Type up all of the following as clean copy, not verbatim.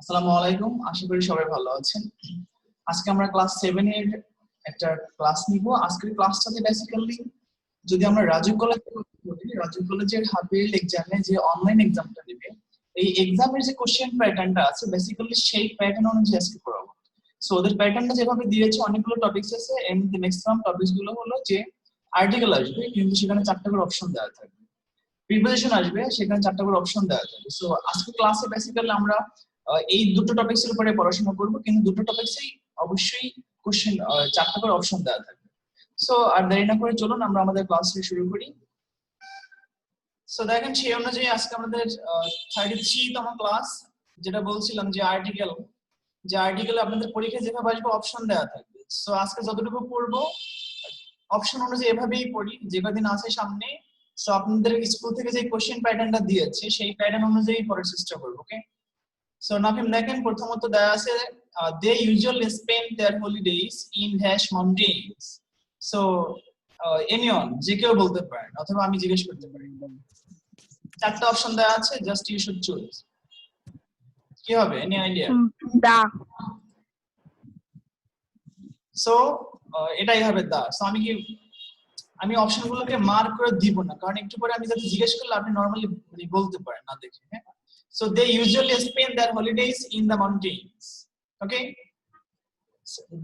আসসালামু আলাইকুম, আশা করি সবাই ভালো আছেন। আজকে আমরা ক্লাস 7 এর একটা ক্লাস নিব। আজকের ক্লাসটাতে বেসিক্যালি যদি আমরা রাজু কলেজের কথা বলি, রাজু কলেজের হাফ ইয়ারলি এক্সামে যে অনলাইন এক্সামটা দিবে, এই এক্সামের যে কোশ্চেন প্যাটার্নটা আছে বেসিক্যালি সেই প্যাটার্ন অনুযায়ী আজকে পড়াবো। সো ওদের প্যাটার্নটা যেভাবে দিয়েছে, অনেকগুলো টপিকস আছে, এর মধ্যে ম্যাক্সিমাম টপিকস গুলো হলো যে আর্টিকেল আসবে, কিন্তু সেখানে 4টা করে অপশন দেওয়া থাকবে। প্রিপোজিশন আসবে, সেখানে 4টা করে অপশন দেওয়া থাকবে। সো আজকে ক্লাসে বেসিক্যালি আমরা এই দুটো টপিকসের উপরে পড়াশোনা করব, কিন্তু দুটো টপিকসেই অবশ্যই কোশ্চেন 4টা করে অপশন দেওয়া থাকবে। সো আর দেরি না করে চলুন আমরা আমাদের ক্লাসটি শুরু করি। সো দেখেন, সেই অনুযায়ী আজকে আমাদের 33তম ক্লাস, যেটা বলছিলাম যে আর্টিকেল আপনাদের পরীক্ষায় যেভাবে আসবে অপশন দেওয়া থাকবে। সো আজকে যতটুকু পড়বো অপশন অনুযায়ী এভাবেই পড়ি, যে কদিন আছে সামনে। সো আপনাদের স্কুল থেকে যে কোশ্চেন প্যাটার্নটা দিয়েছে সেই প্যাটার্ন অনুযায়ী পড়ার চেষ্টা করবো। ওকে, সো নাফিম দেখেন প্রথমত দেয়া আছে they usually spend their holidays in dash mountains. So anyone যে কেউ বলতে পারেন, অথবা আমি জিজ্ঞেস করতে পারি। 4টা অপশন দেয়া আছে, জাস্ট ইউ শুড চুজ। কি হবে, এনি আইডিয়া? দা। সো এটাই হবে দা। সো আমি অপশনগুলোকে মার্ক করে দিব না, কারণ একটু পরে আমি যাতে জিজ্ঞেস করলে আপনি নরমালি মানে বলতে পারেন না দেখে। হ্যাঁ, so they usually spend their holidays in the mountains. Okay,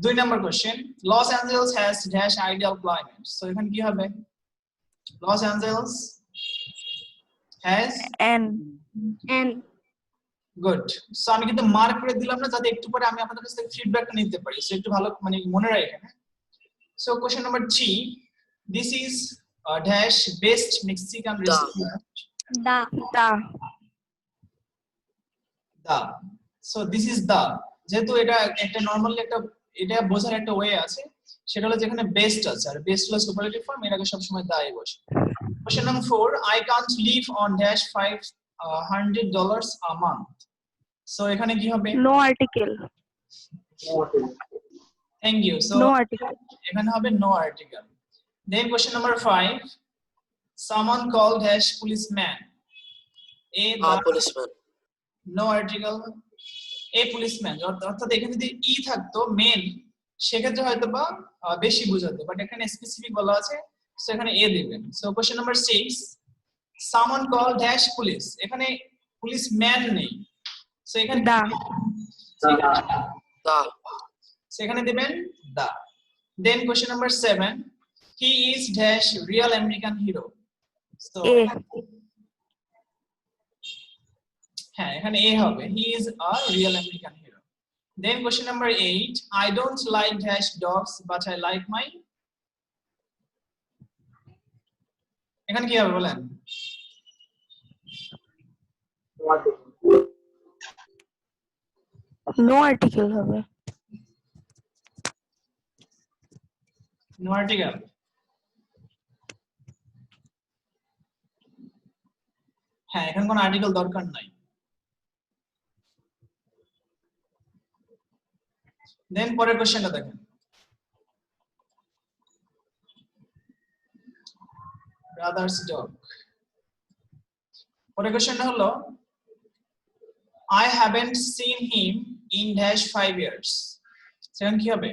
2 number question, Los Angeles has dash ideal climate. So এখানে কি হবে? Los Angeles has and good. So আমি কিন্তু মার্ক করে দিলাম না, যাতে একটু পরে আমি আপনাদের কাছ থেকে ফিডব্যাকটা নিতে পারি। সো একটু ভালো মানে মনে রাখেন। So question number 3, this is dash best Mexican restaurant. da. So this is the, যেহেতু এটা একটা নরমালি একটা এটা বোঝার একটা ওয়ে আছে, সেটা হলো যেখানে বেস্ট আছে, আর বেস্ট হলো সুপারলেটিভ ফর্ম, এটাকে সব সময় দাই বসে। Question number 4, I can't live on dash $500 a month. So এখানে কি হবে? No article. Thank you. So No article. এখানে হবে no article. Then question number 5, someone called dash policeman. Policeman. No article. A policeman, অর্থাৎ এখানে যদি ই থাকতো main, সেক্ষেত্রে হয়তো বা বেশি বোঝাতো, বাট এখানে স্পেসিফিক বলা আছে, সো এখানে এ দিবেন। So question number 6, someone called dash police. এখানে পুলিশম্যান নেই, সো এখানে Da. সেখানে দিবেন দা। Then question number 7, he is dash real American hero. So হ্যাঁ, এখানে এ হবে, he is a real American hero. Then question number 8, I don't like dash dogs but I like my. এখানে কি হবে বলেন? No article হবে। No article. হ্যাঁ, এখানে কোনো আর্টিকেল দরকার নাই। দেন পরের কোশ্চেনটা দেখেন, ব্রাদার্স ডগ। পরের কোশ্চেনটা হলো I haven't seen him in dash 5 years. সেখানে কি হবে?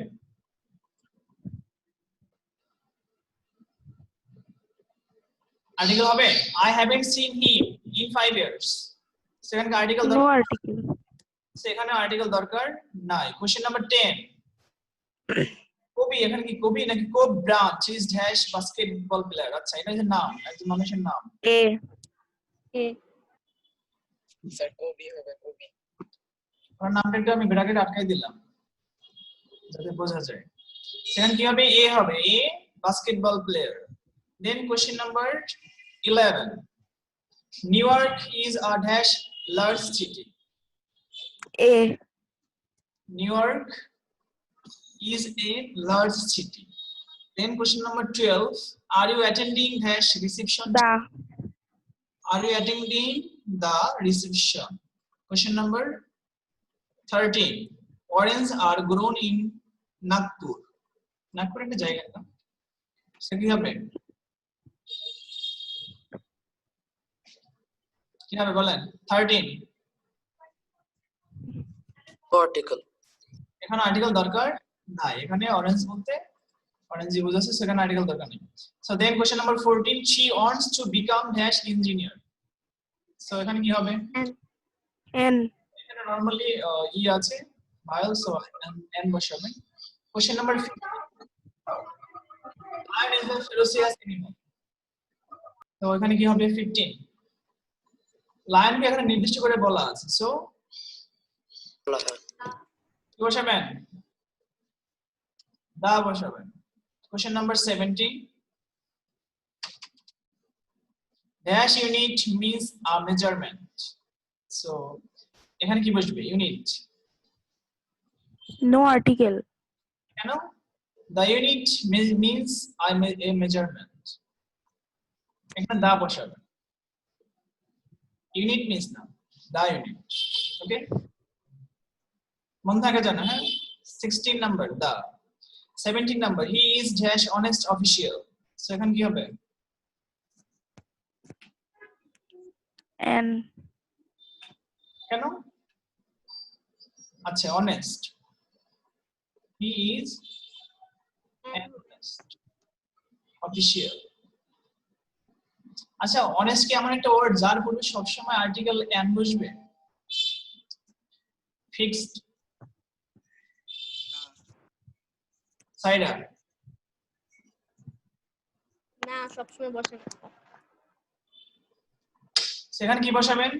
আর্টিকেল হবে I haven't seen him in 5 years. সেখানে আর্টিকেল No দরকার, article. সেখানে আর্টিকেল দরকার নাই। কোশ্চেন নাম্বার 10, কবি, এখানে কি কবি নাকি কোব branch is dash basketball player? আচ্ছা, এটা যে নাম, একজন মানুষের নাম। A. স্যার কবি হবে, কবি। ওর নামটা একটু আমি ব্র্যাকেট আটকাই দিলাম যাতে বোঝা যায়। সেখানে কি হবে? এ হবে, a basketball player. Then question number 11, New York is a dash large city. A. New York is a large city. Then question number 12, are you attending dash reception? Da. Are you attending the reception? Question number 13, oranges are grown in Nagpur. Nagpur একটা জায়গা না, সে কি হবে? কি হবে বলেন? 13 article. এখানে article দরকার নাই, এখানে অরেঞ্জ বলতে অরেঞ্জ বোঝাচ্ছে, সেখানে আর্টিকেল দরকার নেই। So then question number 14, she wants to become dash engineer. So এখানে কি হবে? N. এখানে নরমালি ই আছে ভায়োল, সো এন বসাবেন। Question number 15, lion is a ferocious animal. তো এখানে কি হবে? 15 লায়নকে এখানে নির্দিষ্ট করে বলা আছে, সো কি বসাবেন? দা বসাবেন। Question number 17, dash unit means a measurement. So এখানে কি বসবে? ইউনিট। No article. কেন? the unit means a measurement. এখানে দা বসাবেন। ইউনিট মিন্স না, দা ইউনিট। ওকে, মন থাকে জানা। হ্যাঁ, 16 নাম্বার দা। 17 number, he is dash honest official. So এখানে কি হবে? N. কেন? আচ্ছা, honest, he is an honest official. আচ্ছা, honest কি এমন একটা ওয়ার্ড যার পূর্বে সবসময় আর্টিকেল এন বসবে? ফিক্সড সাইডার না, সবসময় বসে না। সেখানে কি বসাবেন?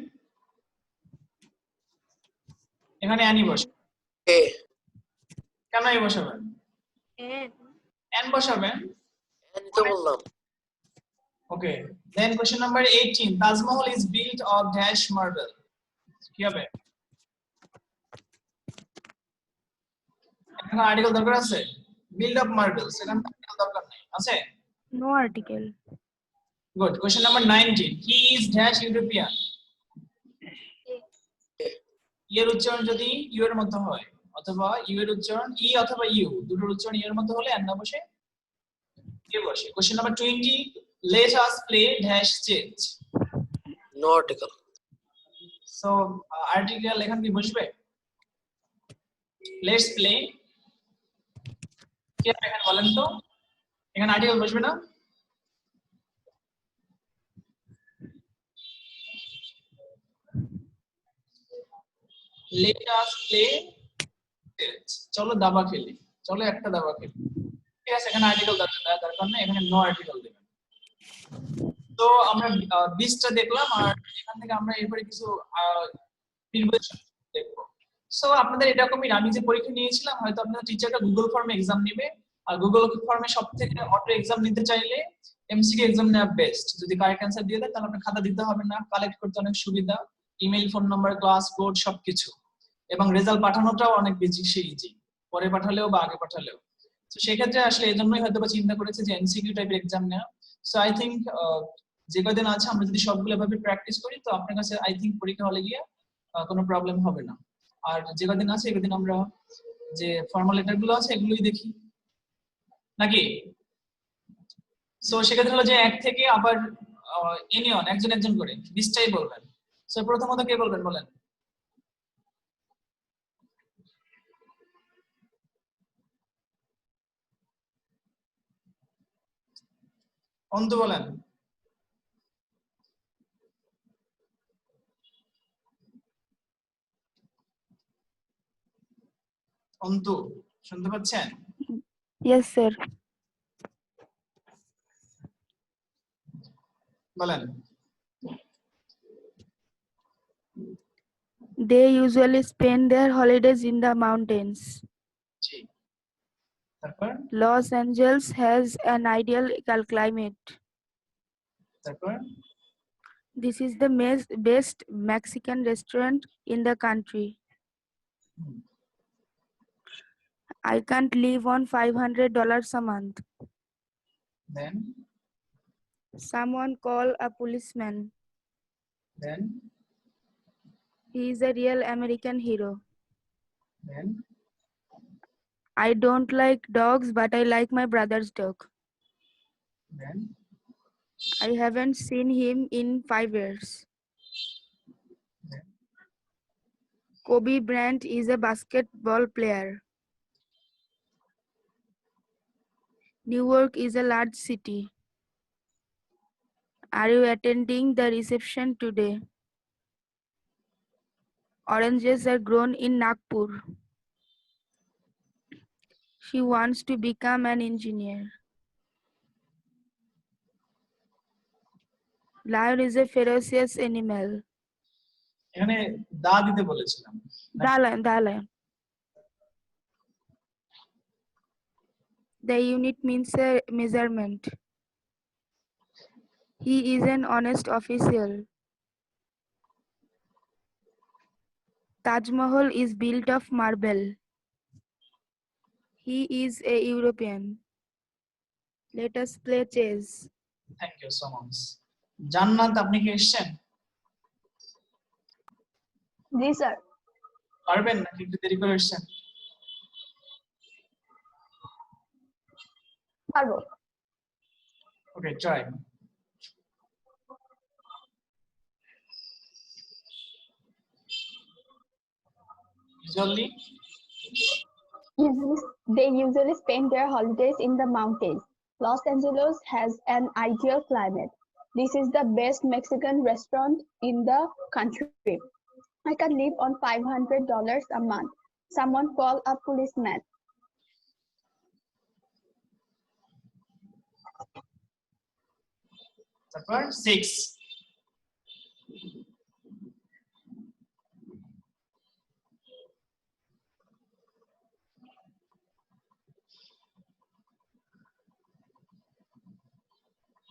এখানে অ্যানি বসাবেন। A. কেন এই বসাবেন? এন বসাবেন। আমি তো বললাম। Okay, then question number 18, Taj Mahal is built of dash marble. কি হবে? এখানে আর্টিকেল দরকার আছে? build of marble, সেখানে আর্টিকেল দরকার নেই, আছে? No article. Good. Question number 19, he is dash European. এর উচ্চারণ যদি ইউ এর মধ্যে হয়, অথবা ইউ এর উচ্চারণ ই অথবা ইউ, দুটোর উচ্চারণ ইউ এর মধ্যে হলে এন না বসে এ বসে। Question number 20, let us play dash chess. No article. So article এখানে কি বসবে? Let's play. কি হবে এখানে বলেন তো? এখানে আর্টিকেল বসবে না? let us play chess. চলো দাবা খেলি, চলো একটা দাবা খেলি। ঠিক আছে, এখানে আর্টিকেল দরকার নেই, এখানে নো আর্টিকেল দেবেন। তো আমরা 20টা দেখলাম, আর এখান থেকে আমরা এরপরে কিছু প্রিভিয়াস দেখব। সো আপনাদের এরকমই, আমি যে পরীক্ষা নিয়েছিলাম, হয়তো আপনাদের টিচারটা গুগল ফর্মে এক্সাম নেবে, আর গুগল ফর্মে সবথেকে অটো এক্সাম নিতে চাইলে এমসিকিউ এক্সাম নেওয়া বেস্ট। যদি কারেক্ট অ্যান্সার দিয়ে দেয় তাহলে আপনার খাতা দিতে হবে না, কালেক্ট করতে অনেক সুবিধা, email, phone number, class code সবকিছু, এবং রেজাল্ট পাঠানোটাও অনেক বেশি ইজি, পরে পাঠালেও বা আগে পাঠালেও। তো সেক্ষেত্রে আসলে এই জন্যই হয়তো বা চিন্তা করেছে যে এমসিকিউ টাইপের এক্সাম নেওয়া। সো আই থিঙ্ক যে কদিন আছে আমরা যদি সবগুলো ভাবে প্র্যাকটিস করি, তো আপনার কাছে আই থিঙ্ক পরীক্ষা হলে গিয়ে কোনো প্রবলেম হবে না। আর যে কদিন আছে এদিন আমরা যে ফর্মাল লেটার গুলো আছে এগুলোই দেখি নাকি। সো সেক্ষেত্রে হলো যে এক থেকে আবার এনিওয়ান একজন একজন করে 20টাই বলবেন। সো প্রথমত কে বলবেন বলেন? অন্তু বলেন। অন্তু শুনতে পাচ্ছেন? Yes, sir. বলেন। They usually spend their holidays in the mountains. জি, তারপর Los Angeles has an ideal climate. তারপর This is the best Mexican restaurant in the country. I can't live on $500 a month. Then Someone call a policeman. Then He is a real American hero. Then I don't like dogs, but I like my brother's dog. Then I haven't seen him in 5 years. Kobe Bryant is a basketball player. Newark is a large city. Are you attending the reception today? Oranges are grown in Nagpur. She wants to become an engineer. Lion is a ferocious animal. এখানে দা দিতে বলেছিলাম। The lion. The unit means a measurement. He is an honest official. Taj Mahal is built of marble. He is a European. Let us play chess. Thank you so much. Jannat, আপনি কি এসেছেন? জি sir, পারবেন নাকি একটু দেরি করে এসেছেন? পারবো। ওকে, try. Usually, They usually spend their holidays in the mountains. Los Angeles has an ideal climate. This is the best Mexican restaurant in the country. I can live on $500 a month. Someone call a policeman. তারপর 6।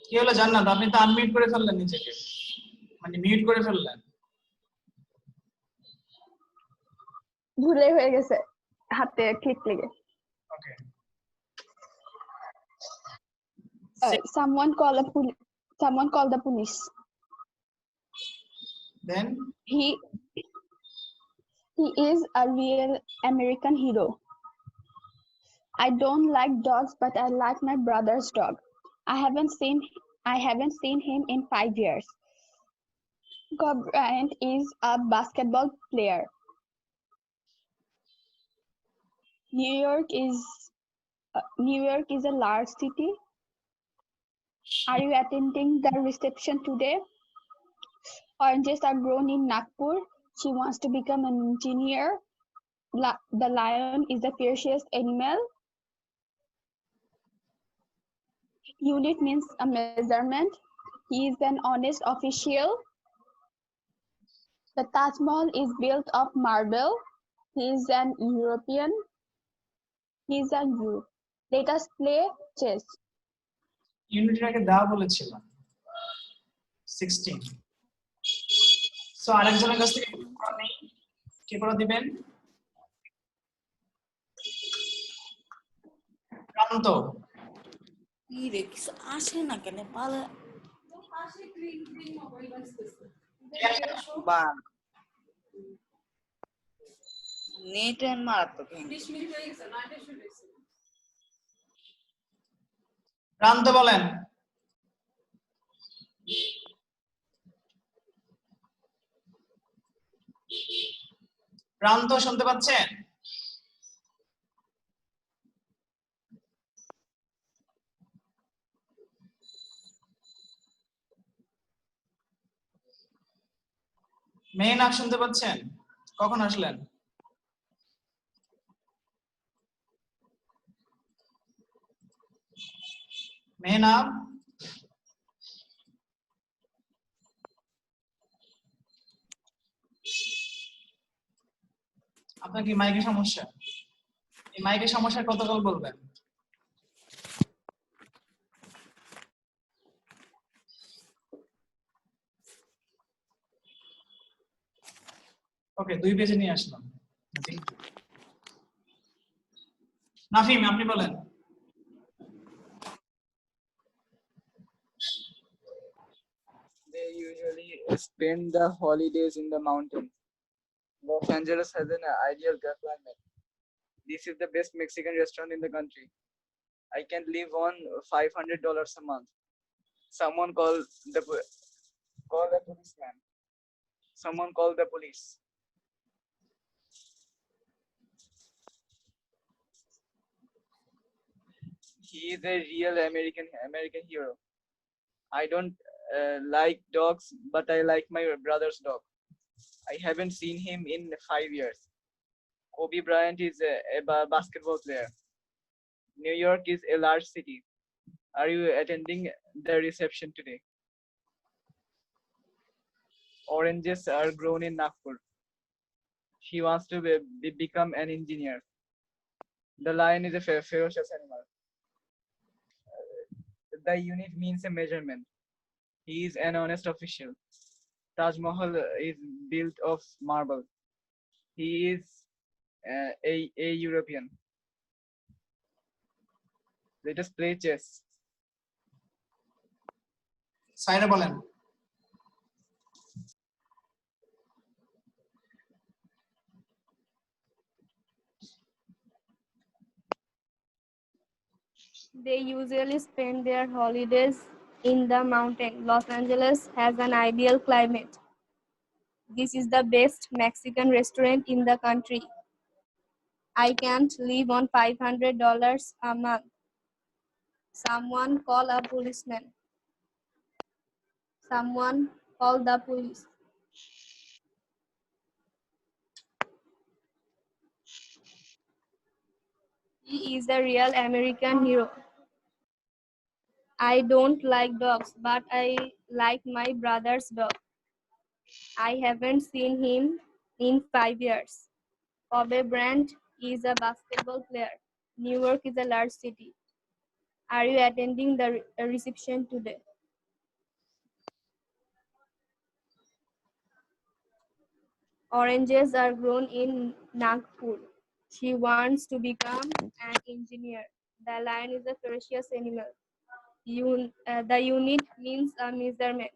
কি হলো জান্নাত, আপনি তো unmute করে ফেললেন নিজেকে, মানে মিউট করে ফেললেন। ভুলে হয়ে গেছে, হাতে ক্লিক লেগে। ওকে, Someone call the police. Then He is a real American hero. I don't like dogs, but I like my brother's dog. I haven't seen him in 5 years. Kobe Bryant is a basketball player. New York is a large city. Are you attending the reception today? Oranges are grown in Nagpur. She wants to become an engineer. The lion is a fiercest animal. Unit means a measurement. He is an honest official. The Taj Mahal is built of marble. He is an European. He is a Jew. Let us play chess. ইউনিটের আগে দা বলেছিলাম। 16। So আরেকজনের কাছ থেকে পড়া নেই, কে পড়া দিবেন? প্রান্ত। কি রে কিছু আসে না কেন পালা বা নেট এন্ড মারাত্মক প্রান্ত বলেন। প্রান্ত শুনতে পাচ্ছেন? মেহনাব শুনতে পাচ্ছেন? কখন আসলেন? মেহনাব, আপনার কি মাইকের সমস্যা? এই মাইকের সমস্যা কতকাল বলবেন? ওকে, 2 পেজে নিয়ে আসলাম। নাফিম, আপনি বলেন। They usually spend the holidays in the mountains. Los Angeles has an ideal climate. This is the best Mexican restaurant in the country. I can live on $500 a month. Someone call the policeman. Someone call the police. He is a real American hero. I don't like dogs, but I like my brother's dog. I haven't seen him in 5 years. Kobe Bryant is a basketball player. New York is a large city. Are you attending the reception today? Oranges are grown in Nagpur. She wants to become an engineer. The lion is a ferocious animal. The unit means a measurement. He is an honest official. Taj Mahal is built of marble. He is a European. Let us play chess. সাইরা বলেন। They usually spend their holidays in the mountain. Los Angeles has an ideal climate. This is the best Mexican restaurant in the country. I can't live on $500 a month. Someone call a policeman. Someone call the police. He is a real American hero. I don't like dogs, but I like my brother's dog. I haven't seen him in 5 years. Kobe Bryant is a basketball player. New York is a large city. Are you attending the reception today? Oranges are grown in Nagpur. She wants to become an engineer. The lion is a ferocious animal. The unit means a measurement.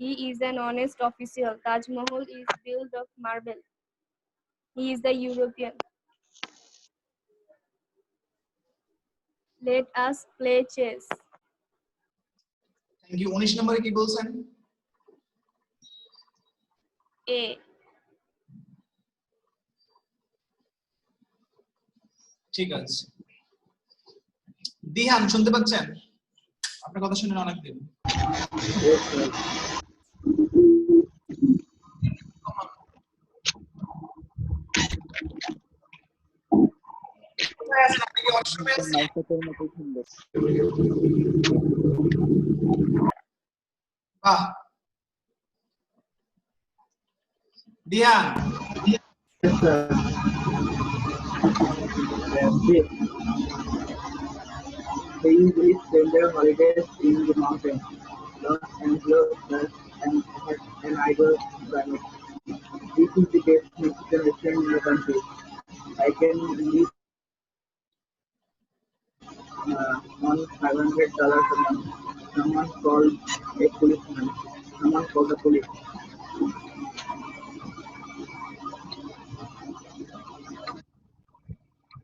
He is an honest official. Taj Mahal is built of marble. He is a European. Let us play chess. Thank you. 19 নম্বরে কি বলছেন? A. ঠিক আছে। দিহান শুনতে পাচ্ছেন? আপনার কথা শুনে অনেক দিন। কোথায় আছেন আপনি? কি ওয়াশরুমে আছেন? বাহ, Dihan They usually spend their holidays in the mountains. Los Angeles has an ideal climate. This is the best Mexican restaurant in the country. I can live on $500 a month. Someone called a policeman. Someone called the police.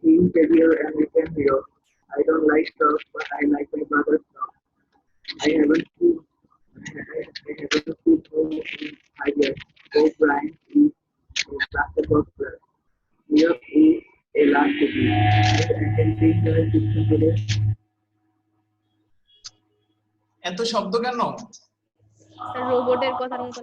He is a real American hero. I don't like dogs, but I like my brother's dog. I haven't seen home in 5 years. Kobe Bryant is a basketball player. New York is a large city. I can take the reception today. এত শব্দ কেন? রোবটের কথার মতো।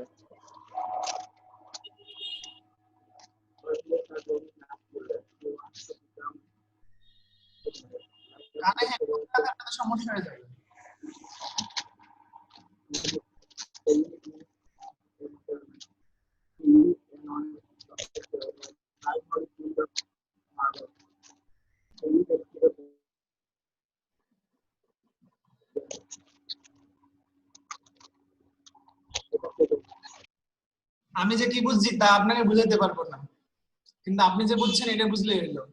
কানে headphone লাগালে তো সমস্যা হয়ে যাবে। আমি যে কি বুঝছি তা আপনাকে বুঝাতে পারবো না, কিন্তু আপনি যে বুঝছেন এটা বুঝলেই হলো।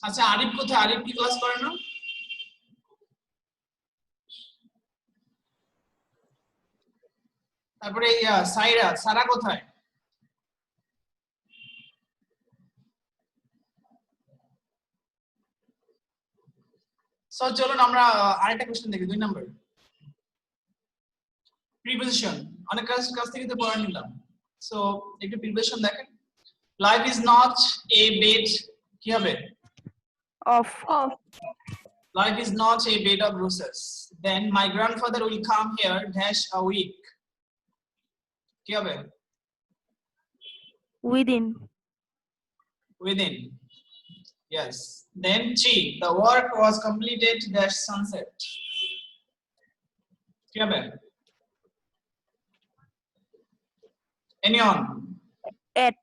আচ্ছা, আরিফ কোথায়? আরিফ কি ক্লাস করে না? তারপরে সারা কোথায়? চলুন আমরা আরেকটা কোশ্চেন দেখি, 2 নম্বর প্রিপোজিশন। অনেক কাছ থেকে তো পড়া নিলাম। সো একটু প্রিপোজিশন দেখেন। Life is not a bed কি হবে? Of. Of. Life is not a bed of roses. Then my grandfather will come here dash a week. কি হবে? Within. Within. Yes. Then 3. The work was completed dash sunset. কি হবে? Anyone? At.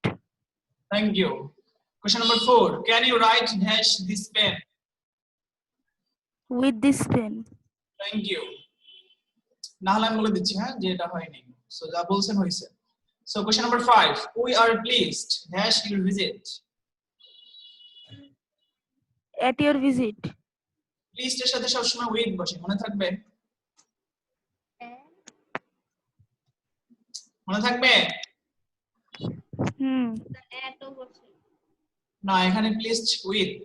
Thank you. Question number 4. Can you write dash this pen? With this pen. Thank you. না হলে আমি বলে দিচ্ছি হ্যাঁ যে এটা হয়নি। সো যা বলছেন হয়েছে। So question number 5. We are pleased dash your visit. At your visit. Pleased এর সাথে সবসময় with বসে মনে থাকবে? মনে থাকবে? না এখানে pleased with.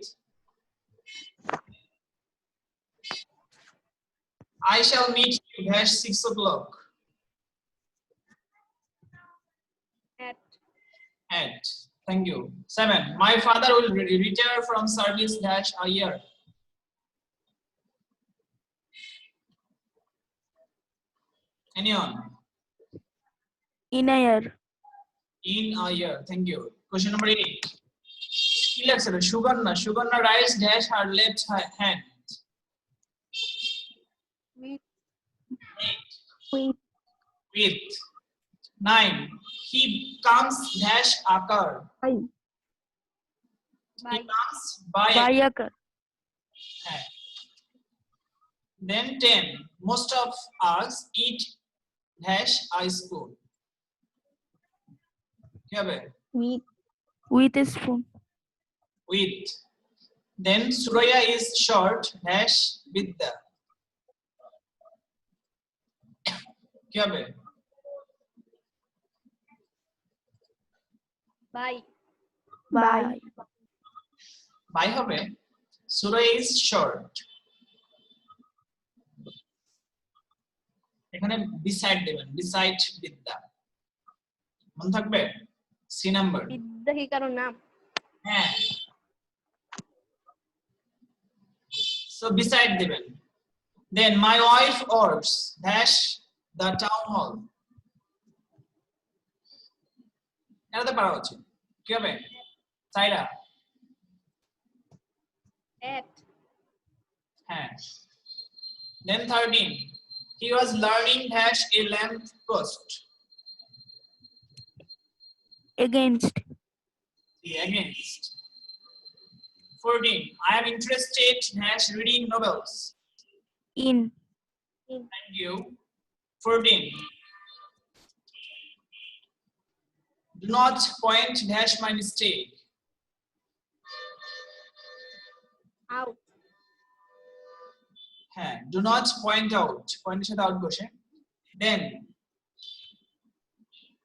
I shall meet you dash 6 o'clock. At. Thank you. 7. My father will retire from service dash a year. Anyone? In a year. In a year. Thank you. Question number 8. কি লাগছে রে? Sugarna. Sugarna raised dash her left hand. With. 9. He comes dash a car. He comes by By a car. hand. Then 10. Most of us eat dash a spoon. কি হবে? With a spoon. With. Then Suraya is short dash with the. কি হবে? By. By হবে? Suraya is short. এখানে beside দেবেন beside with the. মনে থাকবে? C number. বিদ্যা কি কারো নাম? হ্যাঁ। So beside দেবেন। Then my wife works dash the town hall. এটাতে পারা উচিত। কি হবে? সাইরা। At. হ্যাঁ। Then 13. He was learning dash a lamp post. Against. Against. 14. I am interested dash reading novels. In. Thank you. 14. Do not point dash my mistake. Out. হ্যাঁ, do not point out. পয়েন্টের সাথে out বসে। Then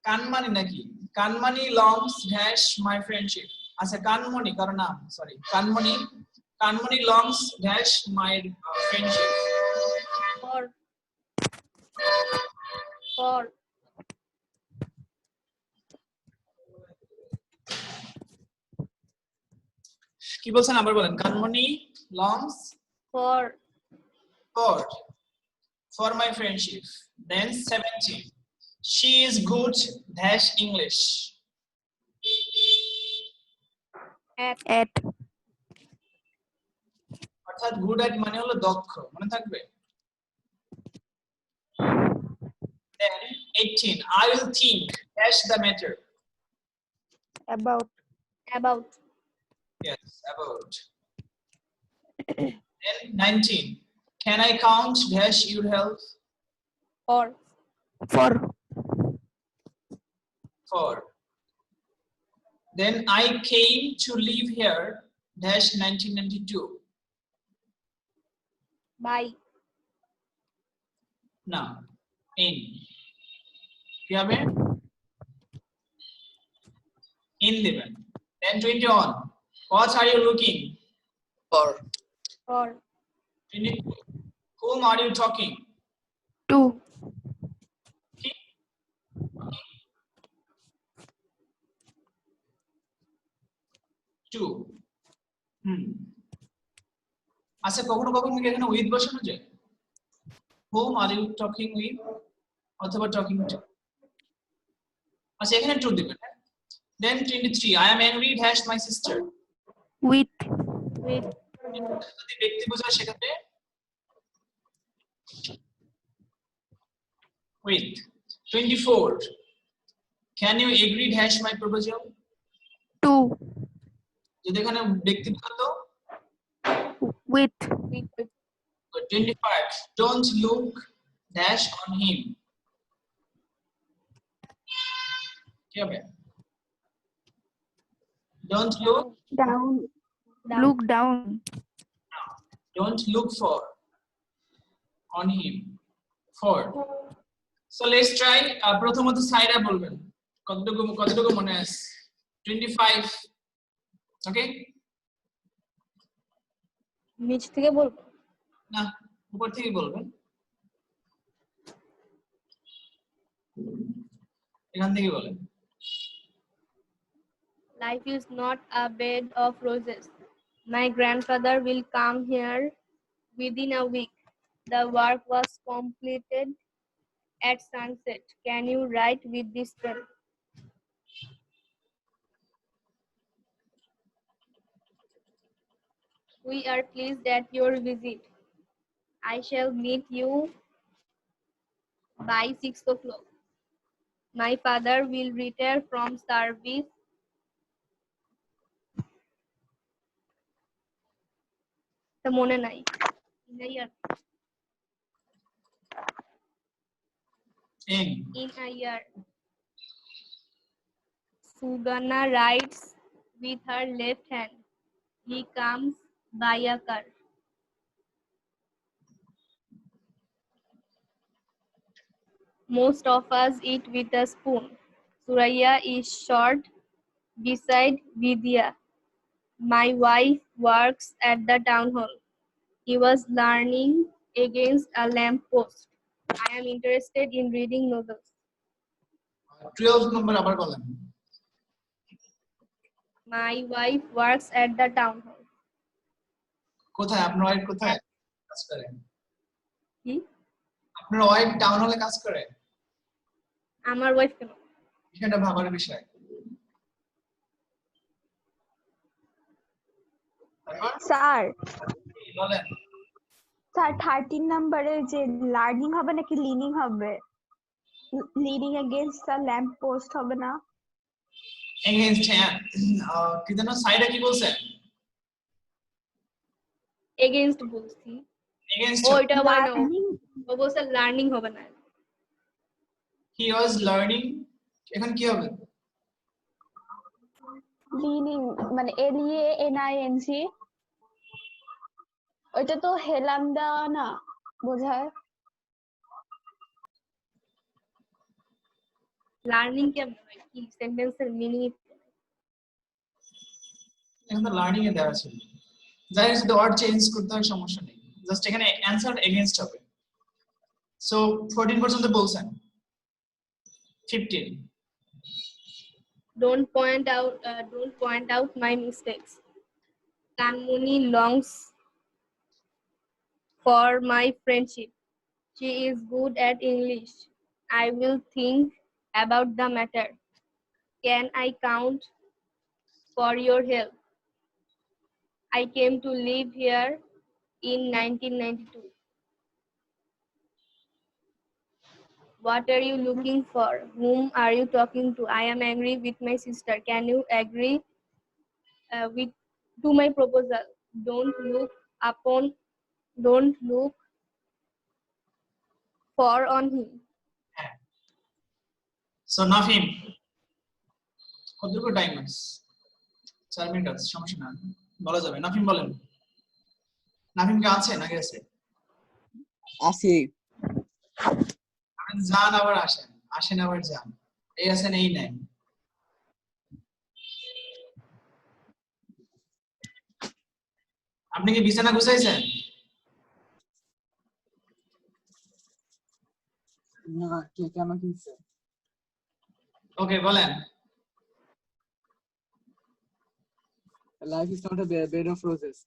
কানমানি নাকি? কানমানি longs dash my friendship. আচ্ছা কানমণি কারো নাম sorry Kanmani longs dash my friendship. For. কি বলছেন আবার বলেন? Kanmani longs For. for my friendship. Then 17. She is good dash English. At. অর্থাৎ good at মানে হলো দক্ষ মনে থাকবে। Then 18. I will think dash the matter. About. Yes, about. Then 19. Can I count dash your health? For. Then I came to live here dash 1992. By. No. In. কি হবে? In দিবেন। Then 21. What are you looking? For. 22. Whom are you talking? To. Two. আচ্ছা কখনো কখনো কি এখানে with বসানো যায়? whom are you talking with অথবা talking to? আচ্ছা এখানে ট্রু দিবেন। Then 23 I am angry dash my sister. with, যদি ব্যক্তি বোঝায় সেক্ষেত্রে with. 24 can you agree dash my proposal? to, যদি এখানে ব্যক্তি বোঝাতো with, 25 don't look dash on him. কি হবে? don't look Down. look down, don't look for on him for. So let's try প্রথমত সাইরা বলবেন কতটুকু মনে আছে 25 ওকে নিচ থেকে বলবো না উপর থেকে বলবেন এখান থেকে বলেন Life is not a bed of roses. My grandfather will come here within a week. The work was completed at sunset. Can you write with this pen? We are pleased at your visit. I shall meet you by 6 o'clock. My father will retire from service the মনে নাই in a year. Sugana writes with her left hand. He comes by a car. Most of us eat with a spoon. Suraya is short beside Vidya. My wife works at the town hall. He was learning against a lamppost. I am interested in reading novels. 12 নম্বর আবার বলেন My wife works at the town hall. কোথায় আপনার wife কোথায় কাজ করে কি আপনার wife town হলে কাজ করে আমার ওয়াইফ কেন এটা ভাবার বিষয় স্যার বলেন স্যার 13 নম্বরে যে লার্নিং হবে নাকি লিনিং হবে lining against the lamp post হবে না এগেইনস্ট কি জানো সাইডে কি বলছেন against বলছি এগেইনস্ট ওইটা হবে না লার্নিং ও বলছে লার্নিং হবে না হি ওয়াজ লার্নিং এখন কি হবে লিনিং মানে LEANING ওইটা তো হেলাম দেওয়া না বোঝায় লার্নিং কেমন হয় কি সেন্টেন্সের মিনিং এখন তো লার্নিং এ দেওয়া ছিল যাই যদি ওয়ার্ড চেঞ্জ করতে হয় সমস্যা নেই জাস্ট এখানে অ্যানসার এগেইনস্ট হবে সো 14 পর্যন্ত বলছেন 15 don't point out my mistakes. Kanmuni longs for my friendship. She is good at English. I will think about the matter. Can I count for your help? I came to live here in 1992. What are you looking for? Whom are you talking to? I am angry with my sister. Can you agree to my proposal? Don't look for on him. So Nafim কতটুকু time আছে 4 minute আছে সমস্যা না বলা যাবে নাফিম বলেন নাফিম কে আছে না গেছে আসি আপনি যান আবার আসেন আবার যান এই আছেন এই নাই আপনি কি বিছানা গুছাইছেন না কে কেন কিনছে ওকে বলেন Life is not a bed of roses.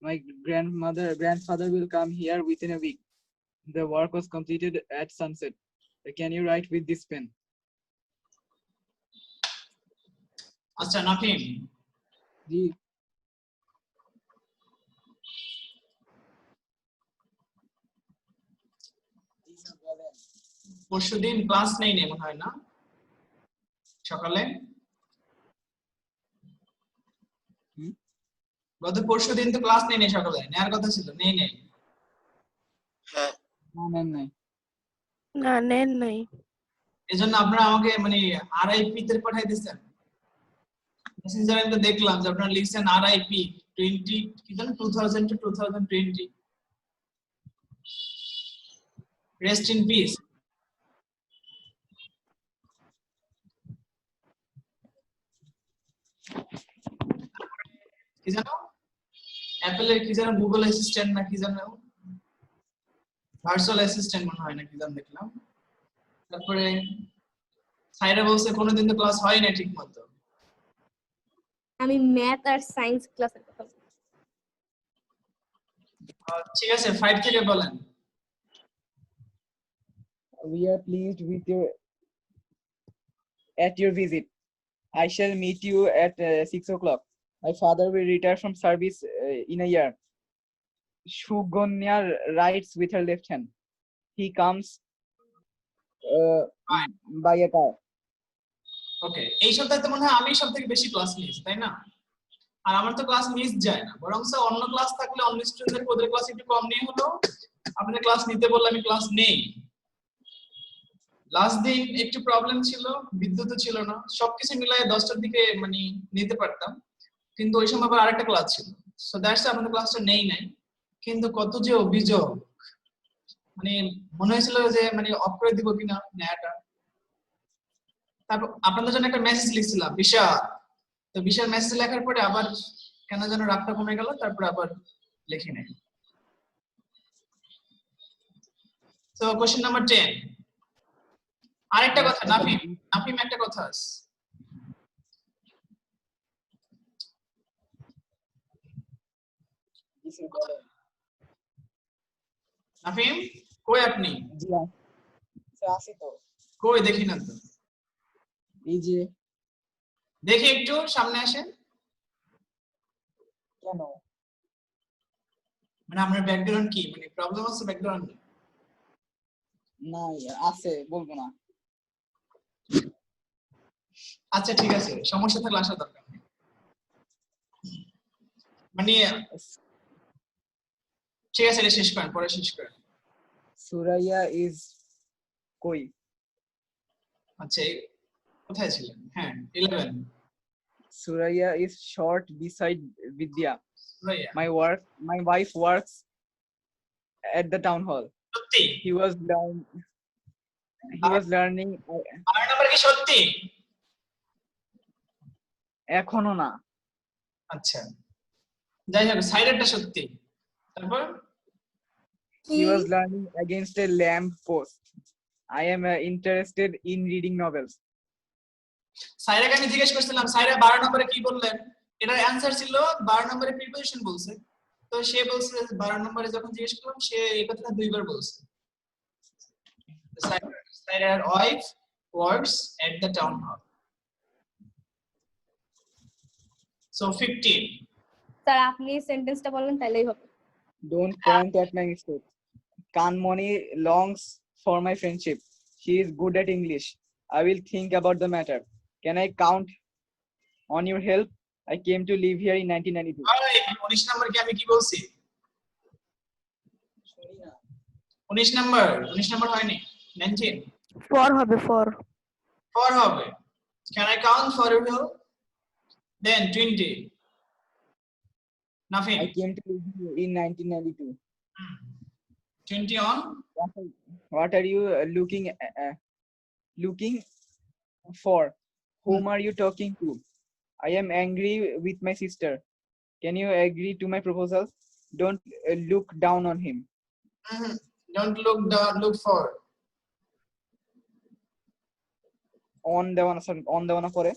My grandfather will come here within a week. The work was completed at sunset. Can you write with this pen? আচ্ছা নাফিম, জি পরশুদিন ক্লাস নেই মনে হয় না সকালে? গত পরশুদিন তো ক্লাস নেই সকালে, নেওয়ার কথা ছিল, নেই। হ্যাঁ, না নাই। না, নেন নাই। এজন্য আপনারা আমাকে মানে আরআইপি তে পাঠাই দিয়েছেন। মেসেঞ্জারে আমি তো দেখলাম যে আপনারা লিখছেন আরআইপি 20 কি জানেন 2000 to 2020 রেস্ট ইন পিস। কি জানো অ্যাপলের কি জানো গুগল অ্যাসিস্ট্যান্ট না কি জানো ভার্চুয়াল অ্যাসিস্ট্যান্ট মনে হয় না কি জানো দেখলাম। তারপরে সাইরা বলছে কোনোদিন তো ক্লাস হয় না ঠিক মতো। আমি ম্যাথ আর সায়েন্স ক্লাসের কথা বলছি। ঠিক আছে 5 থেকে বলেন। We are pleased with your visit. I shall meet you at 6 o'clock. My father will retire from service in a year. Shugonya writes with her left hand. He comes by a car. ওকে, এই সপ্তাহে তো মনে হয় আমি সবথেকে বেশি class নিয়েছি, তাই না? আর আমার তো ক্লাস মিস যায় না, বরং অন্য ক্লাস থাকলে অন্য স্টুডেন্টদের ওদের ক্লাস একটু কম নিয়ে হলো আপনাদের ক্লাস নিতে বললে আমি ক্লাস নেই। লাস্ট দিন একটু প্রবলেম ছিল, বিদ্যুৎ ছিল না, সবকিছু মিলায় 10টার দিকে মানে নিতে পারতাম, কিন্তু ওই সময় আবার আরেকটা ক্লাস ছিল, সো দ্যাটস আপনাদের ক্লাসটা নেই নাই। কিন্তু কত যে অভিযোগ, মানে মনে হয়েছিল যে মানে অফ করে দিব কিনা নেয়াটা। তারপর আপনাদের জন্য একটা মেসেজ লিখছিলাম বিশাল, তো বিশাল মেসেজ লেখার পরে আবার কেন যেন রাগটা কমে গেল, তারপর আবার লিখি নাই। So question number 10। আরেকটা কথা নাফিম একটা কথা আছে। নাফিম কই আপনি? জি আসি তো। কই দেখি না তো। এই যে দেখি একটু সামনে আসেন। কেন? মানে আপনার ব্যাকগ্রাউন্ড কি, মানে প্রবলেম আছে ব্যাকগ্রাউন্ডে? না আছে, বলবো না। আচ্ছা ঠিক আছে, সমস্যা থাকলে আসা দরকার নেই। মানে ঠিক আছে, এটা শেষ করেন, পরে শেষ করেন। সুরাইয়া ইজ কই? আচ্ছা কোথায় ছিলেন? হ্যাঁ 11। Suraya is short beside Vidya. Suraiya My wife works at the town hall. সত্যি? He was learning. আর নাম্বার কি সত্যি? এখনো না। আচ্ছা যাই হোক, সাইডেরটা সত্যি। তারপর He was learning against a lamp post. I am interested in reading novels. সাইরাকে আমি জিজ্ঞেস করছিলাম সাইরা 12 নম্বরে কি বললেন, এটার অ্যানসার ছিল 12 নম্বরে প্রিপোজিশন বলছে, তো সে বলছে 12 নম্বরে যখন জিজ্ঞেস করলাম সে এই কথাটা দুইবার বলছে। সাইরার wife works at the town hall. So 15। Sir আপনি সেন্টেন্সটা বলেন তাহলেই হবে। Don't point at my mistake. Kanmoni longs for my friendship. She is good at English. I will think about the matter. Can I count on your help? I came to live here in 1992. আরে 19 নম্বর কি আমি কি বলছি? 19 নম্বর হয়নি, 19 4 হবে 4 হবে। Can I count for your help? Then 20. Nothing. I came to live here in 1992. 20 on. What are you looking for? Whom are you talking to? I am angry with my sister. Can you agree to my proposal? Don't look down on him. Don't look for. On the one pore.